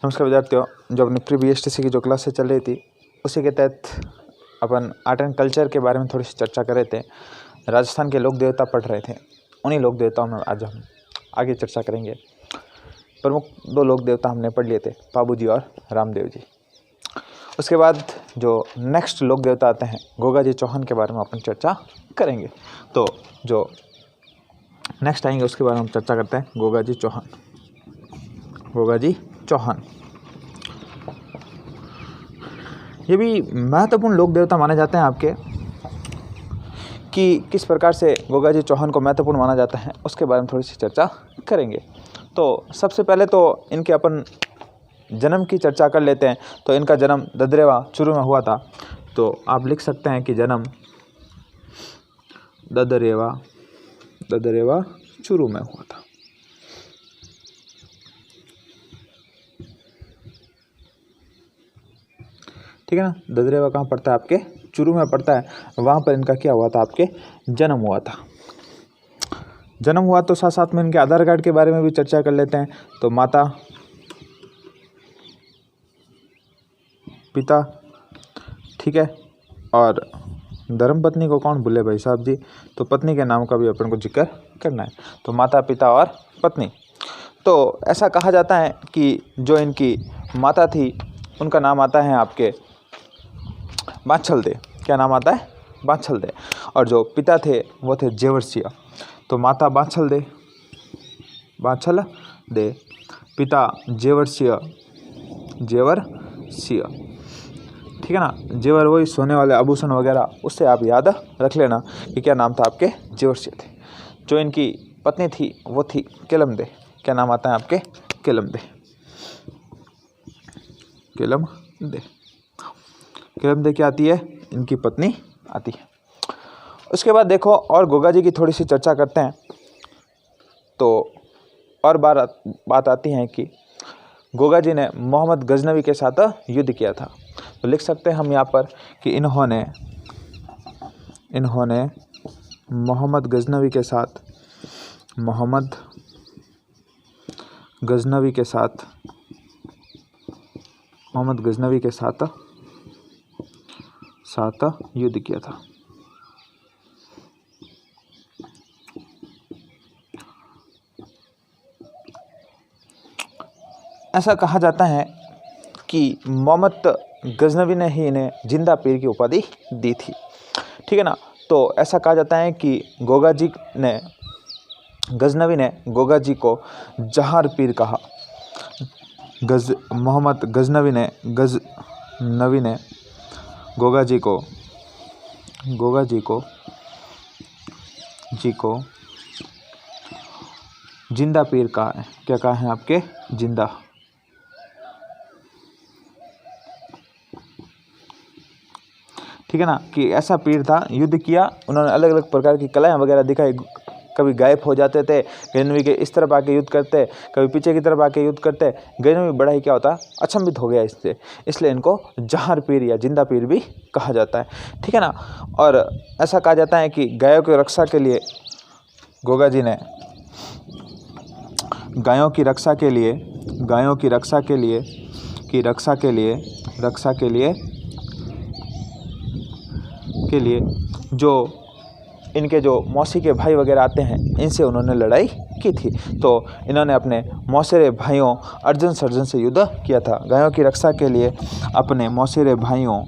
नमस्कार विद्यार्थियों, जो अपनी प्री-BSTC की जो क्लासेस चल रही थी उसी के तहत अपन आर्ट एंड कल्चर के बारे में थोड़ी सी चर्चा कर रहे थे। राजस्थान के लोक देवता पढ़ रहे थे, उन्हीं लोक देवताओं में आज हम आगे चर्चा करेंगे। प्रमुख दो लोक देवता हमने पढ़ लिए थे, पाबू जी और रामदेव जी। उसके बाद जो नेक्स्ट लोक देवता आते हैं गोगा जी चौहान के बारे में अपन चर्चा करेंगे। तो जो नेक्स्ट आएंगे उसके बारे में हम चर्चा करते हैं। गोगा जी चौहान ये भी महत्वपूर्ण लोक देवता माने जाते हैं आपके। कि किस प्रकार से गोगा जी चौहान को महत्वपूर्ण माना जाता है उसके बारे में थोड़ी सी चर्चा करेंगे। तो सबसे पहले तो इनके अपन जन्म की चर्चा कर लेते हैं। तो इनका जन्म ददरेवा चूरू में हुआ था। तो आप लिख सकते हैं कि जन्म ददरेवा चूरू में हुआ था। ठीक है ना। ददरेवा कहाँ पड़ता है? आपके चूरू में पड़ता है। वहाँ पर इनका क्या हुआ था? आपके जन्म हुआ था। जन्म हुआ तो साथ साथ में इनके आधार कार्ड के बारे में भी चर्चा कर लेते हैं। तो माता, पिता, ठीक है, और धर्मपत्नी को कौन भूले भाई साहब जी। तो पत्नी के नाम का भी अपन को जिक्र करना है। तो माता, पिता और पत्नी। तो ऐसा कहा जाता है कि जो इनकी माता थी उनका नाम आता है आपके बाछल दे। क्या नाम आता है? बाछल दे। और जो पिता थे वो थे जेवर सिंह। तो माता बाछल दे, पिता जेवर सिंह। ठीक है ना। जेवर वही सोने वाले आभूषण वगैरह, उससे आप याद रख लेना कि क्या नाम था आपके? जेवर सिंह थे। जो इनकी पत्नी थी वो थी केलम दे। क्या नाम आता है आपके? केलम दे क्या आती है? इनकी पत्नी आती है। उसके बाद देखो और गोगा जी की थोड़ी सी चर्चा करते हैं। तो और बात आती है कि गोगा जी ने मोहम्मद गजनवी के साथ युद्ध किया था। तो लिख सकते हैं हम यहाँ पर कि इन्होंने मोहम्मद गजनवी के साथ युद्ध किया था। ऐसा कहा जाता है कि मोहम्मद गजनवी ने ही इन्हें जिंदा पीर की उपाधि दी थी। ठीक है ना। तो ऐसा कहा जाता है कि गजनवी ने गोगा जी को जहार पीर कहा। मोहम्मद गजनवी ने गोगा जी को जिंदा पीर कहा है। क्या कहा है आपके? जिंदा। ठीक है ना। कि ऐसा पीर था, युद्ध किया, उन्होंने अलग अलग प्रकार की कलाएं वगैरह दिखाई। कभी गायब हो जाते थे, गजनवी के इस तरफ आके युद्ध करते, कभी पीछे की तरफ आके युद्ध करते। गजनवी बड़ा ही क्या होता है? अचंभित हो गया इससे, इसलिए इनको जहार पीर या जिंदा पीर भी कहा जाता है। ठीक है ना। और ऐसा कहा जाता है कि गायों की रक्षा के लिए गोगा जी ने गायों की रक्षा के लिए जो इनके जो मौसी के भाई वगैरह आते हैं इनसे उन्होंने लड़ाई की थी। तो इन्होंने अपने मौसेरे भाइयों अर्जुन सर्जन से युद्ध किया था। गायों की रक्षा के लिए अपने मौसेरे भाइयों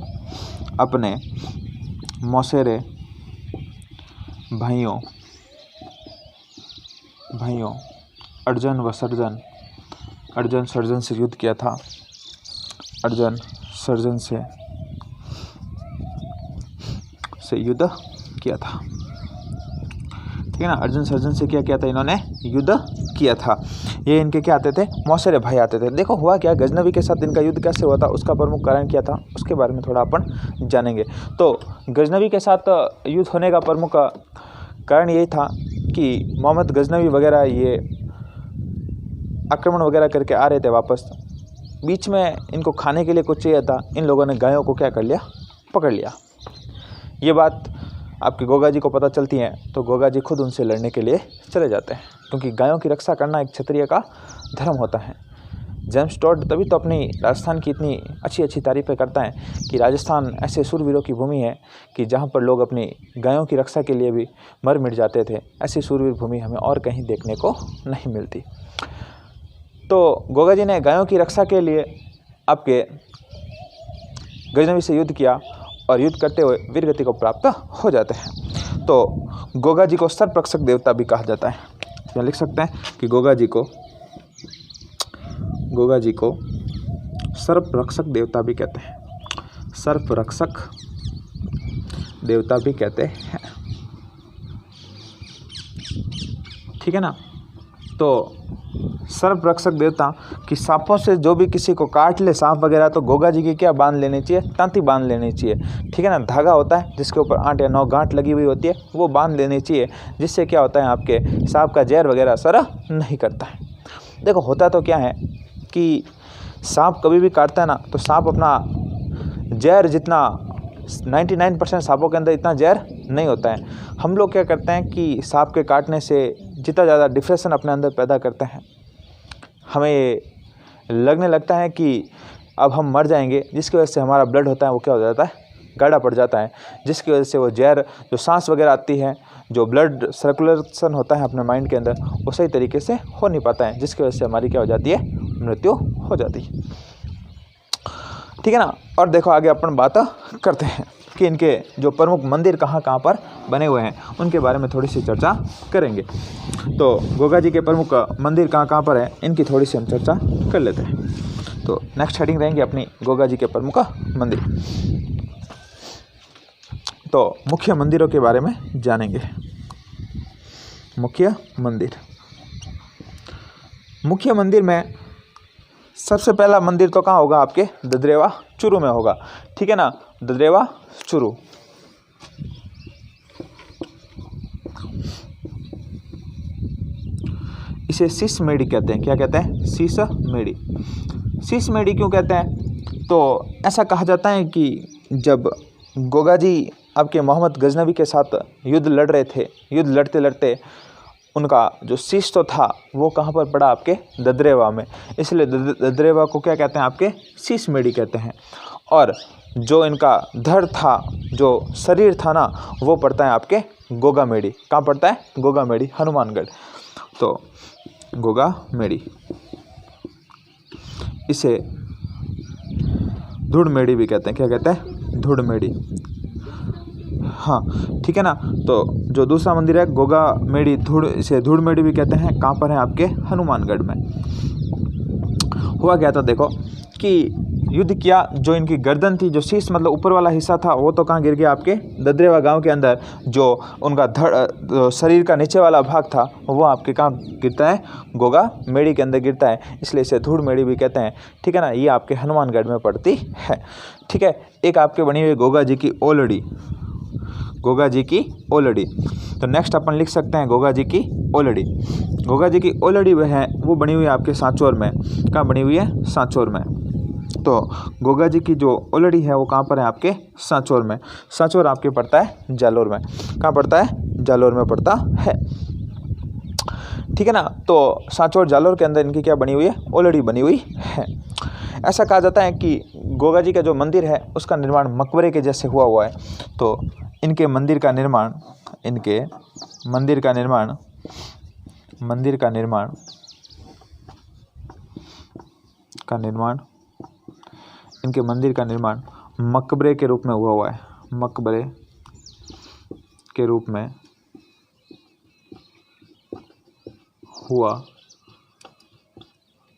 अर्जुन सर्जन से युद्ध किया था। अर्जुन सर्जन से युद्ध किया था। ठीक है ना। अर्जुन सर्जन से क्या किया था? इन्होंने युद्ध किया था। ये इनके क्या आते थे? मौसेरे भाई आते थे। देखो हुआ क्या, गजनवी के साथ इनका युद्ध कैसे हुआ था, उसका प्रमुख कारण क्या था, उसके बारे में थोड़ा अपन जानेंगे। तो गजनवी के साथ युद्ध होने का प्रमुख कारण यही था कि मोहम्मद गजनवी वगैरह ये आक्रमण वगैरह करके आ रहे थे वापस। बीच में इनको खाने के लिए कुछ चाहिए था। इन लोगों ने गायों को क्या कर लिया? पकड़ लिया। ये बात आपके गोगा जी को पता चलती है तो गोगा जी खुद उनसे लड़ने के लिए चले जाते हैं, क्योंकि गायों की रक्षा करना एक क्षत्रिय का धर्म होता है। जेम्स टॉड तभी तो अपनी राजस्थान की इतनी अच्छी अच्छी तारीफ़ें करता है कि राजस्थान ऐसे शूरवीरों की भूमि है कि जहाँ पर लोग अपनी गायों की रक्षा के लिए भी मर मिट जाते थे। ऐसी शूरवीर भूमि हमें और कहीं देखने को नहीं मिलती। तो गोगा जी ने गायों की रक्षा के लिए आपके गजनवी से युद्ध किया और युद्ध करते हुए वीरगति को प्राप्त हो जाते हैं। तो गोगा जी को सर्परक्षक देवता भी कहा जाता है। यहाँ लिख सकते हैं कि गोगा जी को सर्परक्षक देवता भी कहते हैं, सर्परक्षक देवता भी कहते हैं। ठीक है ना। तो सर्परक्षक देवता कि सांपों से जो भी किसी को काट ले सांप वगैरह, तो गोगा जी की क्या बांध लेनी चाहिए, तांती बांध लेनी चाहिए। ठीक है ना। धागा होता है जिसके ऊपर 8 या 9 गांठ लगी हुई होती है, वो बांध लेनी चाहिए, जिससे क्या होता है आपके सांप का जहर वगैरह असर नहीं करता है। देखो होता तो क्या है कि सांप कभी भी काटता है ना, तो सांप अपना जहर जितना 99% सांपों के अंदर इतना जहर नहीं होता है। हम लोग क्या करते हैं कि सांप के काटने से जितना ज़्यादा डिप्रेशन अपने अंदर पैदा करते हैं, हमें ये लगने लगता है कि अब हम मर जाएंगे, जिसकी वजह से हमारा ब्लड होता है वो क्या हो जाता है, गाढ़ा पड़ जाता है, जिसकी वजह से वो जहर जो सांस वगैरह आती है, जो ब्लड सर्कुलेशन होता है अपने माइंड के अंदर, वो सही तरीके से हो नहीं पाता है, जिसकी वजह से हमारी क्या हो जाती है, मृत्यु हो जाती है। ठीक है ना। और देखो आगे अपन बात करते हैं कि इनके जो प्रमुख मंदिर कहाँ कहाँ पर बने हुए हैं, उनके बारे में थोड़ी सी चर्चा करेंगे। तो गोगा जी के प्रमुख मंदिर कहाँ कहाँ पर है, इनकी थोड़ी सी हम चर्चा कर लेते हैं। तो नेक्स्ट हेडिंग रहेंगे अपनी गोगा जी के प्रमुख मंदिर। तो मुख्य मंदिरों के बारे में जानेंगे। मुख्य मंदिर में सबसे पहला मंदिर तो कहाँ होगा, आपके ददरेवा चूरू में होगा। ठीक है ना। ददरेवा चूरू। इसे शीश मेढ़ी कहते हैं। क्या कहते हैं, शीश मेढ़ी। शीश मेढ़ी क्यों कहते हैं, तो ऐसा कहा जाता है कि जब गोगा जी आपके मोहम्मद गजनवी के साथ युद्ध लड़ रहे थे, युद्ध लड़ते लड़ते उनका जो शीश तो था वो कहाँ पर पड़ा, आपके ददरेवा में, इसलिए ददरेवा को क्या कहते हैं, आपके शीश मेढ़ी कहते हैं। और जो इनका धड़ था, जो शरीर था ना, वो पड़ता है आपके गोगा मेढ़ी। कहाँ पड़ता है, गोगा मेढ़ी, हनुमानगढ़। तो गोगा मेढ़ी, इसे धुड़ मेढ़ी भी कहते हैं। क्या कहते हैं, धुड़ मेढ़ी। हाँ ठीक है ना। तो जो दूसरा मंदिर है गोगा मेढ़ी धुड़, इसे धुड़ मेढ़ी भी कहते हैं। कहाँ पर है, आपके हनुमानगढ़ में। हुआ क्या था, देखो कि युद्ध किया, जो इनकी गर्दन थी, जो शीश मतलब ऊपर वाला हिस्सा था, वो तो कहाँ गिर गया, आपके ददरेवा गांव के अंदर। जो उनका धड़ शरीर का नीचे वाला भाग था, वो आपके कहाँ गिरता है, गोगा मेढ़ी के अंदर गिरता है, इसलिए इसे धूड़ मेढ़ी भी कहते हैं। ठीक है ना। ये आपके हनुमानगढ़ में पड़ती है। ठीक है। एक आपके बनी हुई गोगा जी की ओलड़ी, गोगा जी की ओलड़ी। तो नेक्स्ट अपन लिख सकते हैं गोगा जी की ओलड़ी। गोगा जी की ओलड़ी वह है, वो बनी हुई है आपके सांचौर में। कहाँ बनी हुई है, सांचौर में। तो गोगा जी की जो ओलड़ी है वो कहाँ पर है, आपके सांचौर में। सांचौर आपके पड़ता है जालोर में। कहाँ पड़ता है, जालोर में पड़ता है। ठीक है ना। तो सांचौर जालोर के अंदर इनकी क्या बनी हुई है, ओलड़ी बनी हुई है। ऐसा कहा जाता है कि गोगा जी का जो मंदिर है उसका निर्माण मकबरे के जैसे हुआ है। तो इनके मंदिर का निर्माण इनके मंदिर का निर्माण मकबरे के रूप में हुआ है। मकबरे के रूप में हुआ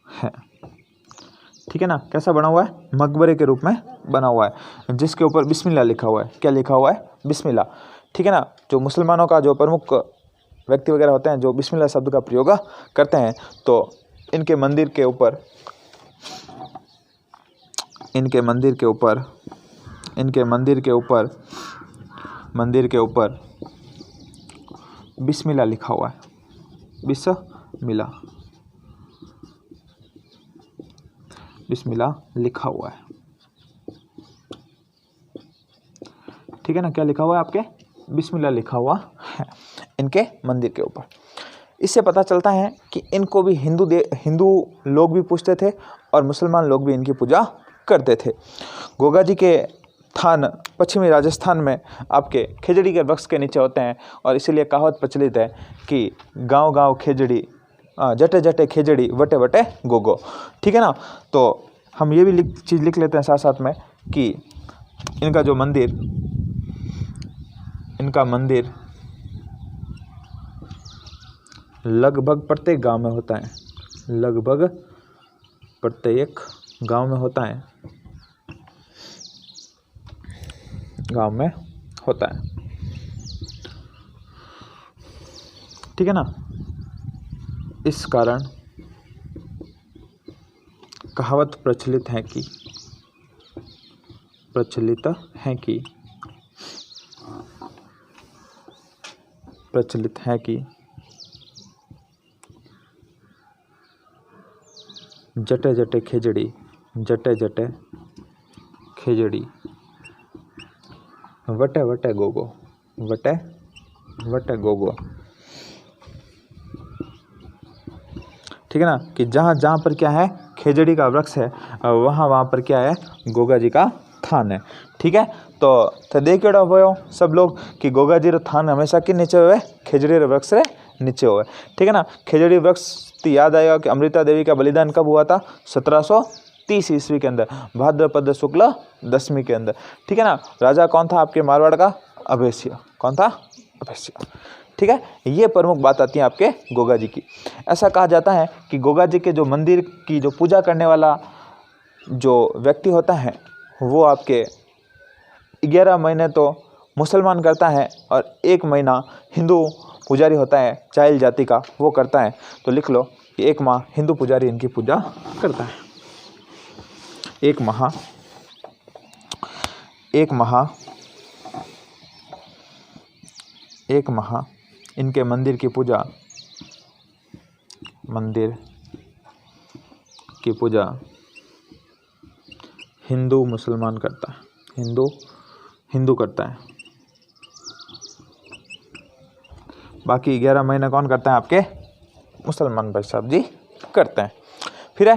है। ठीक है ना। कैसा बना हुआ है, मकबरे के रूप में बना हुआ है, जिसके ऊपर बिस्मिल्लाह लिखा हुआ है। क्या लिखा हुआ है, बिस्मिल्लाह। ठीक है ना। जो मुसलमानों का जो प्रमुख व्यक्ति वगैरह होते हैं जो बिस्मिल्लाह शब्द का प्रयोग करते हैं, तो इनके मंदिर के ऊपर बिस्मिल्लाह लिखा हुआ है। बिस्मिल्लाह लिखा हुआ है। ठीक है ना। क्या लिखा हुआ है, आपके बिस्मिल्लाह लिखा हुआ है इनके मंदिर के ऊपर। इससे पता चलता है कि इनको भी हिंदू लोग भी पूजते थे और मुसलमान लोग भी इनकी पूजा करते थे। गोगा जी के थान पश्चिमी राजस्थान में आपके खेजड़ी के वृक्ष के नीचे होते हैं और इसीलिए कहावत प्रचलित है कि गांव गांव खेजड़ी, जटे जटे खेजड़ी, वटे वटे गोगो। ठीक है ना। तो हम ये भी चीज़ लिख लेते हैं साथ साथ में कि इनका जो मंदिर, इनका मंदिर लगभग प्रत्येक गांव में होता है, लगभग प्रत्येक गांव में होता है, गांव में होता है। ठीक है ना। इस कारण कहावत प्रचलित है कि जटे जटे खेजड़ी, जटे जटे खेजड़ी, वटे वटे गोगो, वटे वटे गोगो। ठीक है ना। कि जहाँ जहाँ पर क्या है खेजड़ी का वृक्ष है, वहाँ पर क्या है गोगा जी का थान है। ठीक है। तो देख केड़ा हुए सब लोग कि गोगा जी रो थान हमेशा के नीचे हुए, खेजड़ी रे वृक्ष रे नीचे हुए। ठीक है ना। खेजड़ी वृक्ष तो याद आएगा कि अमृता देवी का बलिदान कब हुआ था? 1730 ईस्वी के अंदर, भाद्रपद शुक्ल दशमी के अंदर। ठीक है ना। राजा कौन था आपके मारवाड़ का? अभयसिंह। कौन था? अभयसिंह। ठीक है। ये प्रमुख बात आती है आपके गोगा जी की। ऐसा कहा जाता है कि गोगा जी के जो मंदिर की जो पूजा करने वाला जो व्यक्ति होता है वो आपके 11 महीने तो मुसलमान करता है और 1 महीना हिंदू पुजारी होता है चाइल जाति का, वो करता है। तो लिख लो कि 1 माह हिंदू पुजारी इनकी पूजा करता है। 1 माह इनके मंदिर की पूजा हिंदू मुसलमान करता है, हिंदू करता है। बाकी 11 महीने कौन करता है? आपके मुसलमान भाई साहब जी करते हैं। फिर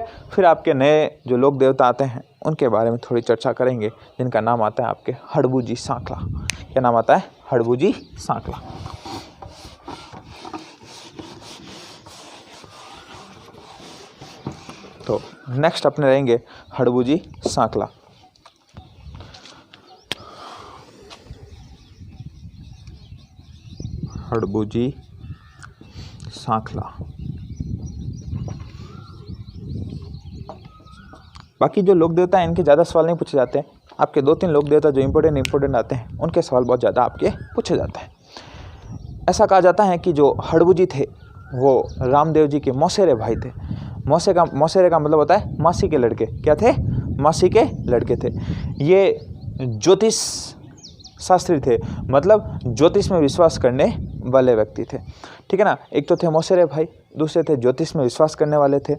आपके नए जो लोक देवता आते हैं उनके बारे में थोड़ी चर्चा करेंगे, जिनका नाम आता है आपके हड़बूजी सांकला। क्या नाम आता है? हड़बूजी सांकला। तो नेक्स्ट अपने रहेंगे हड़बूजी सांकला। हड़बूजी सांकला। बाकी जो लोक देवता हैं इनके ज़्यादा सवाल नहीं पूछे जाते हैं। आपके 2-3 लोक देवता जो इम्पोर्टेंट आते हैं उनके सवाल बहुत ज़्यादा आपके पूछे जाते हैं। ऐसा कहा जाता है कि जो हड़बूजी थे वो रामदेव जी के मौसेरे भाई थे। मौसेरे का मतलब होता है मासी के लड़के। क्या थे? मासी के लड़के थे। ये ज्योतिष शास्त्री थे, मतलब ज्योतिष में विश्वास करने वाले व्यक्ति थे। ठीक है ना। एक तो थे मौसेरे भाई, दूसरे थे ज्योतिष में विश्वास करने वाले थे।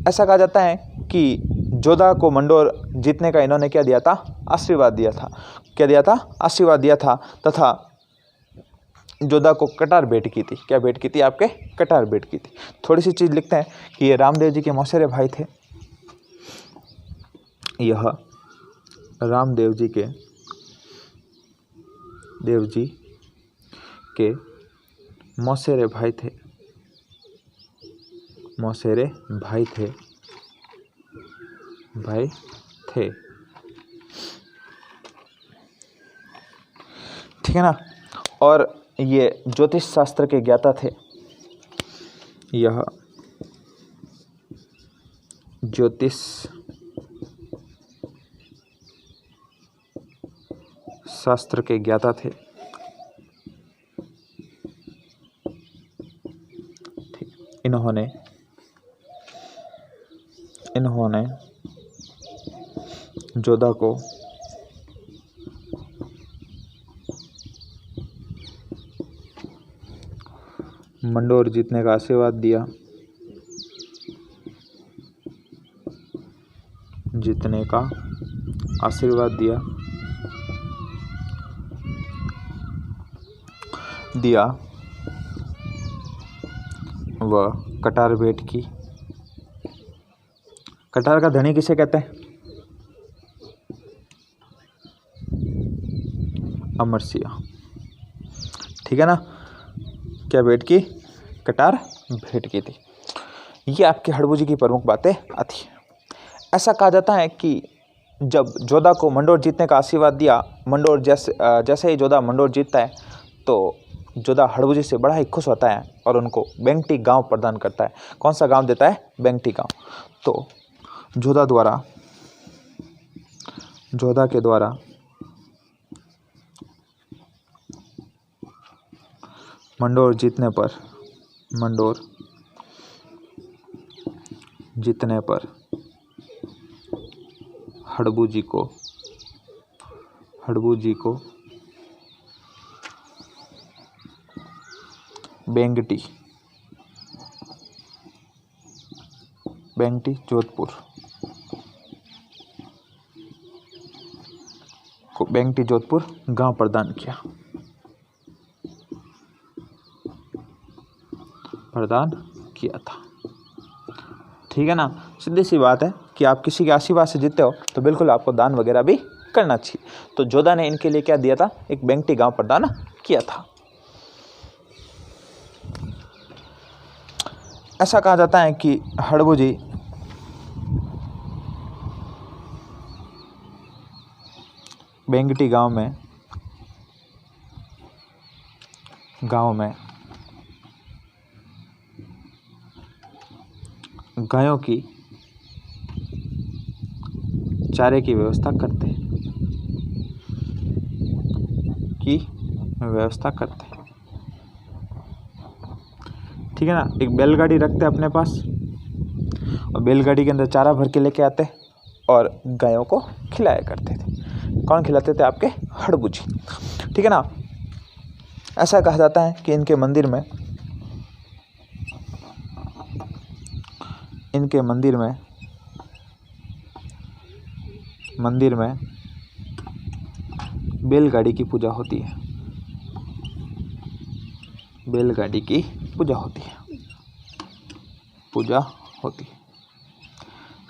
ऐसा कहा जाता है कि जोधा को मंडोर जीतने का इन्होंने क्या दिया था? आशीर्वाद दिया था। क्या दिया था? आशीर्वाद दिया था। तथा जोधा को कटार भेंट की थी। क्या भेंट की थी? आपके कटार भेंट की थी। थोड़ी सी चीज़ लिखते हैं कि ये रामदेव जी के मौसेरे भाई थे। यह रामदेव जी के मौसेरे भाई थे। मौसेरे भाई थे। ठीक है ना। और ये ज्योतिष शास्त्र के ज्ञाता थे। यह ज्योतिष शास्त्र के ज्ञाता थे। इन्होंने जोधा को मंडोर जीतने का आशीर्वाद दिया। व कटार भेंट की। कटार का धनी किसे कहते हैं? अमर सिंह। ठीक है ना, क्या भेंट की? कटार भेंट की थी। ये आपके हड़बू की प्रमुख बातें आती हैं। ऐसा कहा जाता है कि जब जोधा को मंडोर जीतने का आशीर्वाद दिया, मंडोर जैसे ही जोधा मंडोर जीतता है तो जोधा हड़बू से बड़ा ही खुश होता है और उनको बेंगटी गांव प्रदान करता है। कौन सा गांव देता है? बेंगटी गांव। तो जोधा के द्वारा मंडोर जीतने पर हड़बू जी को बेंगटी जोधपुर गांव प्रदान किया था। ठीक है ना, सीधी सी बात है कि आप किसी के आशीर्वाद से जीतते हो तो बिल्कुल आपको दान वगैरह भी करना चाहिए। तो जोधा ने इनके लिए क्या दिया था? एक बेंगटी गांव प्रदान किया था। ऐसा कहा जाता है कि हड़बू जी बेंगटी गांव में गायों की चारे की व्यवस्था करते हैं ठीक है ना। एक बैलगाड़ी रखते अपने पास और बैलगाड़ी के अंदर चारा भर के लेके आते और गायों को खिलाया करते थे। कौन खिलाते थे? आपके हड़बू जी। ठीक है ना। ऐसा कहा जाता है कि इनके मंदिर में बैलगाड़ी की पूजा होती है।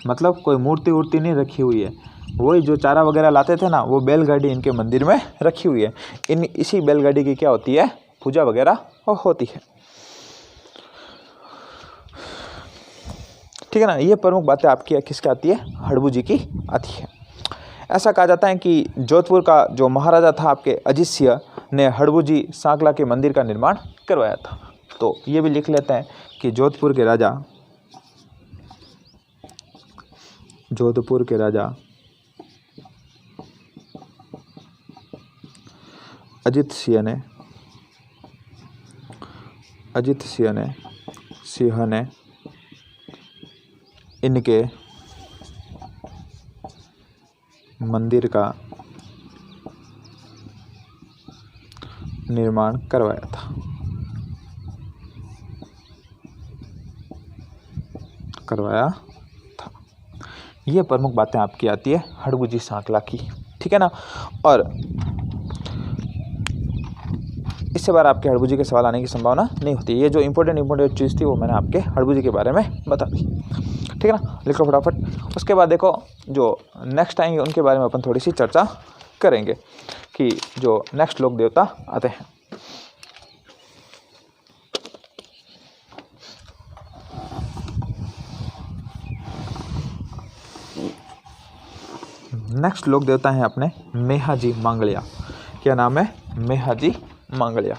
मतलब कोई मूर्ति नहीं रखी हुई है, वही जो चारा वगैरह लाते थे ना, वो बैलगाड़ी इनके मंदिर में रखी हुई है। इसी बैलगाड़ी की क्या होती है? पूजा वगैरह होती है। ठीक है ना। ये प्रमुख बातें आपकी किसकी आती है? हड़बू जी की आती है। ऐसा कहा जाता है कि जोधपुर का जो महाराजा था आपके अजीत सिंह ने हड़बू जी सांकला के मंदिर का निर्माण करवाया था। तो ये भी लिख लेते हैं कि जोधपुर के राजा अजीत सिंह ने इनके मंदिर का निर्माण करवाया था। ये प्रमुख बातें आपकी आती है हड़बू जी सांकला की। ठीक है ना। और इससे बार आपके हड़बू जी के सवाल आने की संभावना नहीं होती। ये जो इंपॉर्टेंट चीज़ थी वो मैंने आपके हड़बू जी के बारे में बता दी। ठीक है ना। लिखो फटाफट। उसके बाद देखो जो नेक्स्ट आएंगे उनके बारे में अपन थोड़ी सी चर्चा करेंगे कि जो नेक्स्ट लोक देवता आते हैं। नेक्स्ट लोक देवता हैं अपने मेहाजी मांगलिया। क्या नाम है? मेहाजी मांगलिया।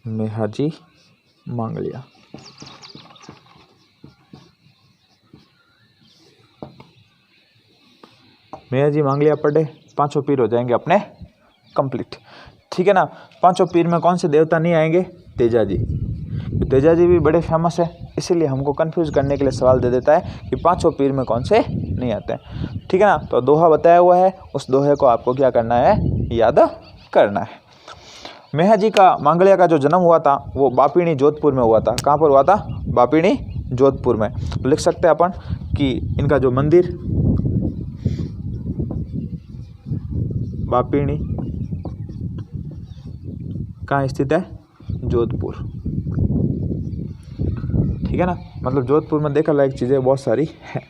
मेहाजी मांगलिया। मेहाजी मांगलिया पढ़े, पांचों पीर हो जाएंगे अपने कंप्लीट। ठीक है ना। पांचों पीर में कौन से देवता नहीं आएंगे? तेजाजी। तेजाजी भी बड़े फेमस है, इसीलिए हमको कंफ्यूज करने के लिए सवाल दे देता है कि पांचों पीर में कौन से नहीं आते हैं। ठीक है ना। तो दोहा बताया हुआ है, उस दोहे को आपको क्या करना है? याद करना है। मेहाजी का मांगलिया का जो जन्म हुआ था वो बापिणी जोधपुर में हुआ था। कहाँ पर हुआ था? बापिणी जोधपुर में। तो लिख सकते हैं अपन कि इनका जो मंदिर बापिणी कहाँ स्थित है? जोधपुर। ठीक है ना, मतलब जोधपुर में देखने लायक चीज़ें बहुत सारी हैं।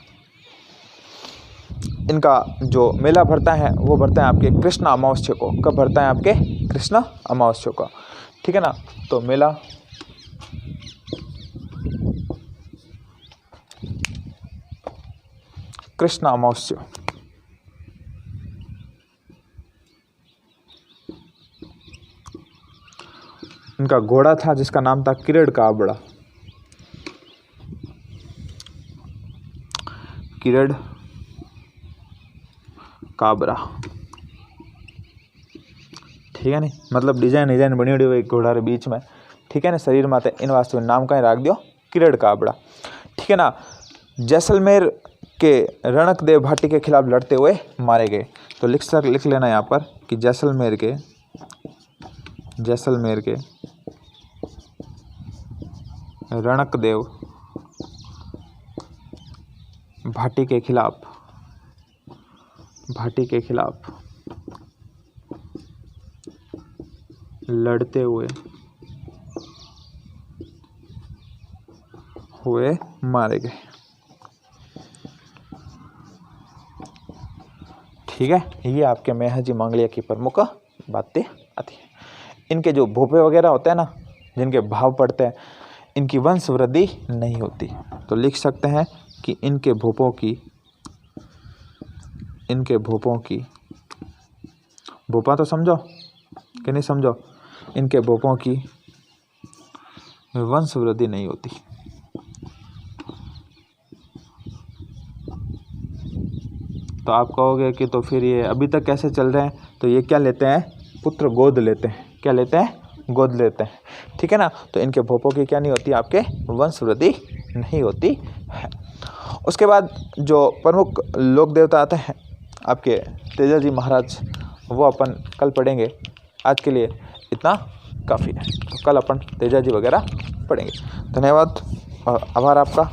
इनका जो मेला भरता है वो भरता है आपके कृष्ण अमावस्या को। कब भरता है? आपके कृष्ण अमावस्या को। ठीक है ना, तो मेला कृष्ण अमावस्या। इनका घोड़ा था जिसका नाम था किरड़ काबड़ा। किरड़ काबरा। ठीक है नी, मतलब डिजाइन बनी हुई घोड़ा रे बीच में। ठीक है ना, शरीर माते इन वास्तु नाम कहीं राख दियो किरड़ काबड़ा। ठीक है ना, जैसलमेर के रणकदेव भाटी के खिलाफ लड़ते हुए मारे गए। तो लिख लेना यहाँ पर कि जैसलमेर के रणकदेव भाटी के खिलाफ लड़ते हुए मारे गए। ठीक है, ये आपके मेहजी मंगलिया की प्रमुख बातें आती हैं। इनके जो भोपे वगैरह होते हैं ना, जिनके भाव पड़ते हैं, इनकी वंश वृद्धि नहीं होती। तो लिख सकते हैं कि इनके भोपों की भोपा तो समझो कि नहीं समझो, इनके भोपों की वंश वृद्धि नहीं होती। तो आप कहोगे कि तो फिर ये अभी तक कैसे चल रहे हैं? तो ये क्या लेते हैं? पुत्र गोद लेते हैं। क्या लेते हैं? गोद लेते हैं। ठीक है ना, तो इनके भोपों की क्या नहीं होती? आपके वंश वृद्धि नहीं होती है। उसके बाद जो प्रमुख लोक देवता आते हैं आपके तेजाजी महाराज, वो अपन कल पढ़ेंगे। आज के लिए इतना काफ़ी है, तो कल अपन तेजाजी वगैरह पढ़ेंगे। धन्यवाद और आभार आपका।